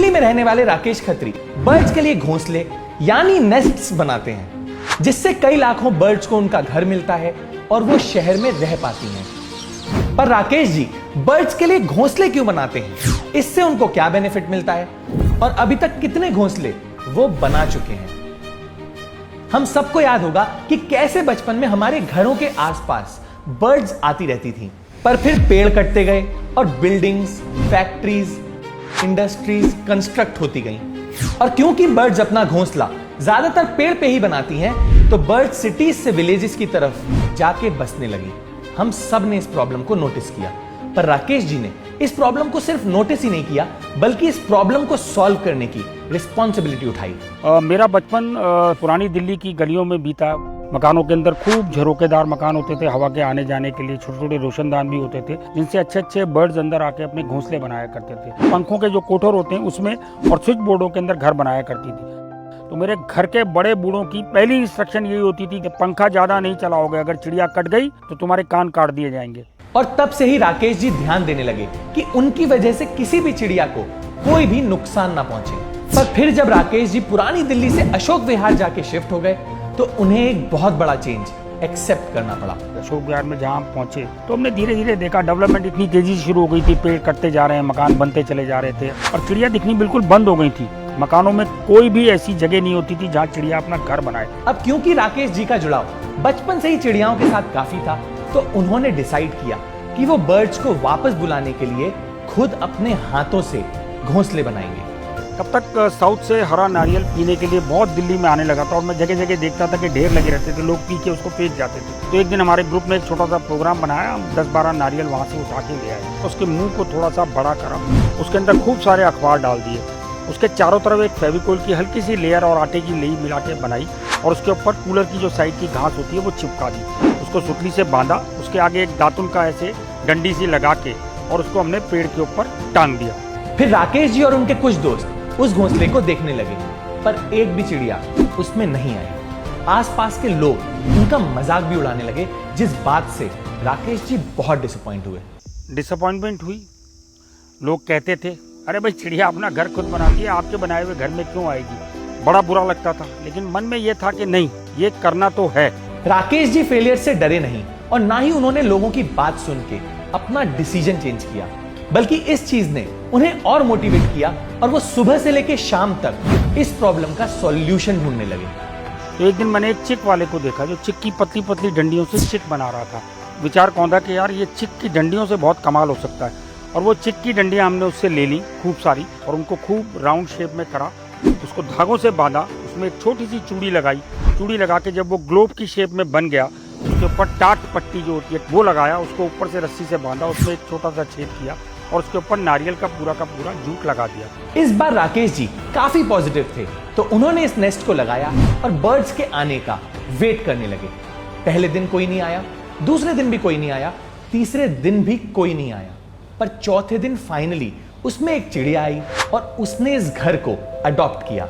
दिल्ली में रहने वाले राकेश खत्री बर्ड्स के लिए घोंसले यानी नेस्ट्स बनाते हैं, जिससे कई लाखों बर्ड्स को उनका घर मिलता है और वो शहर में रह पाती हैं। पर राकेश जी बर्ड्स के लिए घोंसले क्यों बनाते हैं, इससे उनको क्या बेनिफिट मिलता है और अभी तक कितने घोंसले वो बना चुके हैं। हम सबको याद होगा कि कैसे बचपन में हमारे घरों के आसपास बर्ड्स आती रहती थी, पर फिर पेड़ कटते गए और बिल्डिंग्स, फैक्ट्रीज, इंडस्ट्रीज कंस्ट्रक्ट होती गई। और क्योंकि बर्ड्स अपना घोंसला ज्यादातर पेड़ पे ही बनाती हैं, तो बर्ड्स सिटीज से विलेजेस की तरफ जाके बसने लगी। हम सब ने इस प्रॉब्लम को नोटिस किया, पर राकेश जी ने इस प्रॉब्लम को सिर्फ नोटिस ही नहीं किया, बल्कि इस प्रॉब्लम को सॉल्व करने की रिस्पॉन्सिबिलिटी उठाई। मेरा बचपन पुरानी दिल्ली की गलियों में बीता। मकानों के अंदर खूब झरोकेदार मकान होते थे, हवा के आने जाने के लिए छोटे छोटे रोशनदान भी होते थे, जिनसे अच्छे अच्छे बर्ड्स अंदर आके अपने घोंसले बनाया करते थे। पंखों के जो कोठर होते हैं उसमें और स्विच बोर्डों के अंदर घर बनाया करती थी। तो मेरे घर के बड़े बूढ़ों की पहली इंस्ट्रक्शन यही होती थी कि पंखा ज्यादा नहीं चलाओगे, अगर चिड़िया कट गई तो तुम्हारे कान काट दिए जाएंगे। और तब से ही राकेश जी ध्यान देने लगे कि उनकी वजह से किसी भी चिड़िया को कोई भी नुकसान ना पहुंचे। पर फिर जब राकेश जी पुरानी दिल्ली से अशोक विहार जाके शिफ्ट हो गए, तो उन्हें एक बहुत बड़ा चेंज एक्सेप्ट करना पड़ा। अशोक विहार में जहाँ हम पहुंचे तो हमने धीरे धीरे देखा डेवलपमेंट इतनी तेजी से शुरू हो गई थी, पेड़ कटते जा रहे हैं, मकान बनते चले जा रहे थे और चिड़िया दिखनी बिल्कुल बंद हो गई थी। मकानों में कोई भी ऐसी जगह नहीं होती थी जहाँ चिड़िया अपना घर बनाए। अब क्योंकि राकेश जी का जुड़ाव बचपन से ही चिड़ियाओं के साथ काफी था, तो उन्होंने डिसाइड किया कि वो बर्ड्स को वापस बुलाने के लिए खुद अपने हाथों से घोंसले बनाएंगे। तब तक साउथ से हरा नारियल पीने के लिए बहुत दिल्ली में आने लगा था और मैं जगह जगह देखता था कि ढेर लगे रहते थे, लोग पी के उसको फेंक जाते थे। तो एक दिन हमारे ग्रुप ने एक छोटा सा प्रोग्राम बनाया, हम 10-12 नारियल वहाँ से उठा के ले आए, उसके मुंह को थोड़ा सा बड़ा करा, उसके अंदर खूब सारे अखबार डाल दिए, उसके चारों तरफ एक फेविकोल की हल्की सी लेयर और आटे की लेई मिला के बनाई और उसके ऊपर कूलर की जो साइड की घास होती है वो चिपका दी, उसको सुतली से बांधा, उसके आगे एक दातुन का ऐसे डंडी सी लगा के और उसको हमने पेड़ के ऊपर टांग दिया। फिर राकेश जी और उनके कुछ दोस्त उस घोंसले को देखने लगे, पर एक भी चिड़िया उसमें नहीं आई। आसपास के लोग उनका मजाक भी उड़ाने लगे, जिस बात से राकेश जी बहुत डिसअपॉइंटमेंट हुई। लोग कहते थे अरे भाई चिड़िया अपना घर खुद बनाती है, आपके बनाए हुए घर में क्यों आएगी। बड़ा बुरा लगता था, लेकिन मन में यह था कि नहीं, ये करना तो है। राकेश जी फेलियर से डरे नहीं और ना ही उन्होंने लोगों की बात सुन के अपना डिसीजन चेंज किया, बल्कि इस चीज ने उन्हें और मोटिवेट किया और वो सुबह से लेकर शाम तक इस प्रॉब्लम का सॉल्यूशन ढूंढने लगे। तो एक दिन मैंने एक चिक वाले को देखा जो चिक की पतली पतली डंडियों से चिक बना रहा था। विचार कौंधा कि यार ये चिक की डंडियों से बहुत कमाल हो सकता है, और वो चिक की डंडियां हमने उससे ले ली खूब सारी और उनको खूब राउंड शेप में करा, उसको धागों से बांधा, उसमें एक छोटी सी चूड़ी लगाई, चूड़ी लगा के जब वो ग्लोब की शेप में बन गया, उसके ऊपर टाट पट्टी जो होती है वो लगाया, उसको ऊपर से रस्सी से बांधा, उसमें एक छोटा सा छेद किया और उसके ऊपर नारियल का पूरा जूट लगा दिया। इस बार राकेश जी काफी पॉजिटिव थे, तो उन्होंने इस नेस्ट को लगाया और बर्ड्स के आने का वेट करने लगे। पहले दिन कोई नहीं आया, दूसरे दिन भी कोई नहीं आया, तीसरे दिन भी कोई नहीं आया, पर चौथे दिन फाइनली उसमें एक चिड़िया आई और उसने इस घर को अडॉप्ट किया।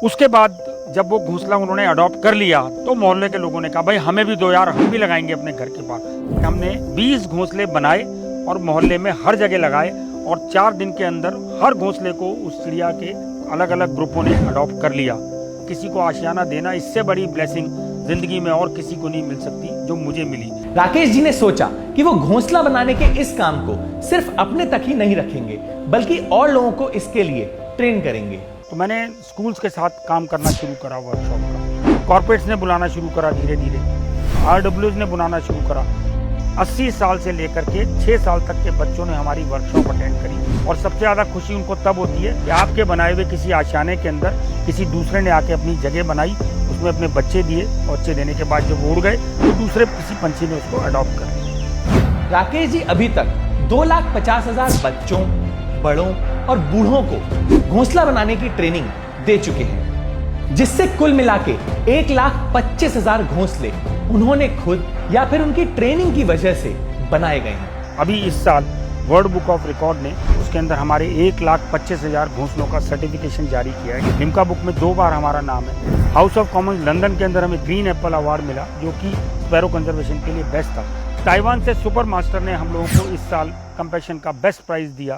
उसके बाद जब वो घोंसला उन्होंने अडॉप्ट कर लिया तो मोहल्ले के लोगों ने कहा भाई हमें भी दो यार, हम भी लगाएंगे अपने घर के पास। हमने 20 घोंसले बनाए और मोहल्ले में हर जगह लगाए और 4 दिन के अंदर हर घोंसले को उस चिड़िया के अलग अलग ग्रुपों ने अडॉप्ट कर लिया। किसी को आशियाना देना, इससे बड़ी ब्लेसिंग जिंदगी में और किसी को नहीं मिल सकती जो मुझे मिली। राकेश जी ने सोचा कि वो घोंसला बनाने के इस काम को सिर्फ अपने तक ही नहीं रखेंगे, बल्कि और लोगों को इसके लिए ट्रेन करेंगे। तो मैंने स्कूल्स के साथ काम करना शुरू करा, वर्कशॉप का, कॉर्पोरेट्स ने बुलाना शुरू करा, धीरे धीरे RWs ने बुलाना शुरू करा। 80 साल से लेकर के 6 साल तक के बच्चों ने हमारी वर्कशॉप अटेंड करी और सबसे ज़्यादा खुशी उनको तब होती है कि आपके बनाए हुए किसी आशियाने के अंदर किसी दूसरे ने आके अपनी जगह बनाई, उसमें अपने बच्चे दिए, बच्चे देने के बाद जब उड़ गए तो दूसरे किसी पंछी ने उसको अडॉप्ट कर लिया। राकेश जी अभी तक 2,50,000 बच्चों, बड़ों और बूढ़ों को घोंसला बनाने की ट्रेनिंग दे चुके हैं, जिससे कुल मिला के 1,25,000 घोंसले उन्होंने खुद या फिर उनकी ट्रेनिंग की वजह से बनाए गए हैं। अभी इस साल वर्ल्ड बुक ऑफ रिकॉर्ड ने उसके अंदर हमारे 1,25,000 घोंसलों का सर्टिफिकेशन जारी किया है। लिम्का बुक में 2 बार हमारा नाम है। हाउस ऑफ कॉमन्स लंदन के अंदर हमें ग्रीन एप्पल अवार्ड मिला, जो कि स्पैरो कंजर्वेशन के लिए बेस्ट था। ताइवान से सुपर मास्टर ने हम लोगों को इस साल कंपैशन का बेस्ट प्राइज दिया।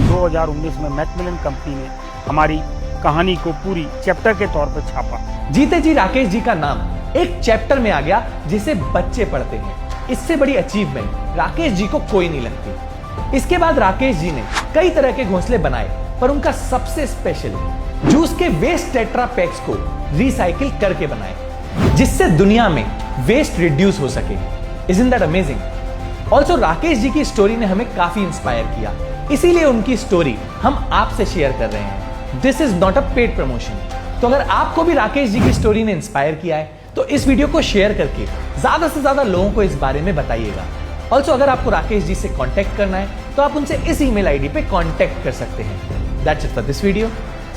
2019 में मैकमिलन कंपनी ने हमारी कहानी को पूरी चैप्टर के तौर पर छापा। जीते जी राकेश जी का नाम एक चैप्टर में आ गया जिसे बच्चे पढ़ते हैं। इससे बड़ी अचीवमेंट राकेश जी को कोई नहीं लगती। इसके बाद राकेश जी ने कई तरह के घोंसले बनाए, पर उनका सबसे स्पेशल जूस के वेस्ट टेट्रा पैक्स को रिसाइकिल करके बनाए, जिससे दुनिया में वेस्ट रिड्यूस हो सके। Isn't that amazing? Also, Rakesh ji की स्टोरी ने हमें काफी इंस्पायर किया, इसीलिए उनकी स्टोरी हम आपसे शेयर कर रहे हैं। This is not a paid promotion. तो अगर आपको भी राकेश जी की स्टोरी ने इंस्पायर किया है तो इस वीडियो को शेयर करके ज्यादा से ज्यादा लोगों को इस बारे में बताइएगा। ऑल्सो अगर आपको राकेश जी से कांटेक्ट करना है तो आप उनसे इस ईमेल आईडी पे कांटेक्ट कर सकते हैं। That's it for this video.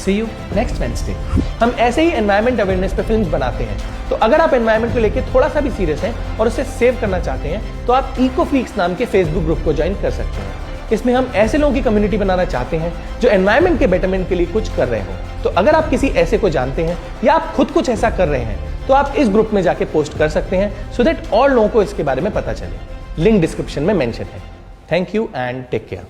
See you next Wednesday. हम ऐसे ही एनवायरमेंट अवेयरनेस पे फिल्म्स बनाते हैं, तो अगर आप एनवायरमेंट को लेकर थोड़ा सा भी सीरियस हैं और उसे सेव करना चाहते हैं तो आप इकोफ्रीक्स नाम के फेसबुक ग्रुप को ज्वाइन कर सकते हैं। इसमें हम ऐसे लोगों की कम्युनिटी बनाना चाहते हैं जो एनवायरमेंट के बेटरमेंट के लिए कुछ कर रहे हो। तो अगर आप किसी ऐसे को जानते हैं या आप खुद कुछ ऐसा कर रहे हैं तो आप इस ग्रुप में जाके पोस्ट कर सकते हैं, सो दैट और लोगों को इसके बारे में पता चले। लिंक डिस्क्रिप्शन में मेंशन है। Thank you and take care.